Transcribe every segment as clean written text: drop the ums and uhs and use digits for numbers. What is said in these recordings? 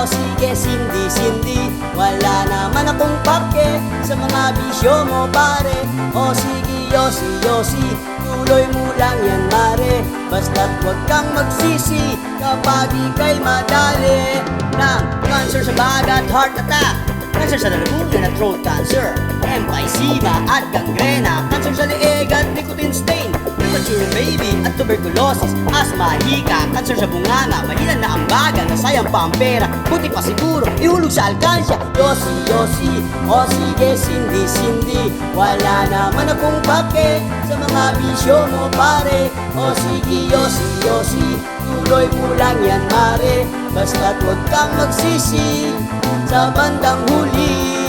O sige Cindy, Cindy, wala naman akong pake sa mga bisyo mo pare. O sige Yossi, Yossi, tuloy mo lang yan mare. Basta't huwag kang magsisi kapag ika'y madali ng cancer sa baga at heart attack, cancer sa lalamunan at throat cancer, emphysema at gangrena, cancer sa leeg at nicotine stain, premature baby at tuberculosis, asthma, hika, cancer sa bunganga, mahina na ang baga, nasayang pa ang pera, buti pa siguro ihulog sa alkansya. Yossi, Yossi, o sige Cindy, Cindy, wala naman akong pake sa mga bisyo mo pare. O sige Yossi, Yossi, tuloy mo lang yan mare. Basta't huwag kang magsisi sa bandang huli.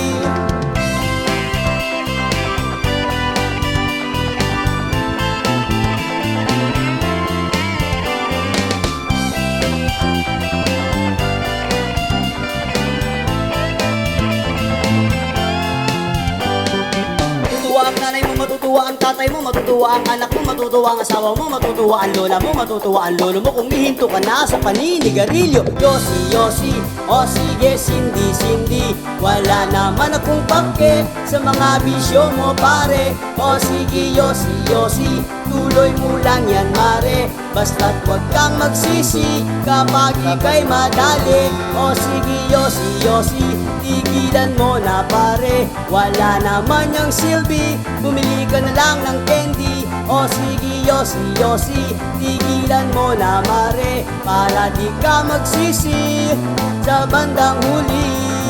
Matutuwa ang nanay mo, matutuwa ang tatay mo, matutuwa ang anak mo, matutuwa ang asawa mo, matutuwa ang lola mo, matutuwa ang lolo mo kung hihinto ka na sa paninigarilyo. Yossi, Yossi, o sige Cindy, Cindy, wala naman akong pake sa mga bisyo mo pare. O sige Yossi, Yossi, tuloy mo lang yan mare. Basta't huwag kang magsisi kapag ika'y madali. O sige Yossi, Yossi, tigilan mo na pare, wala naman yung silbi, bumili ka na lang ng candy. O sige Yossi, Yossi, tigilan mo na mare, para di ka magsisi sa bandang huli.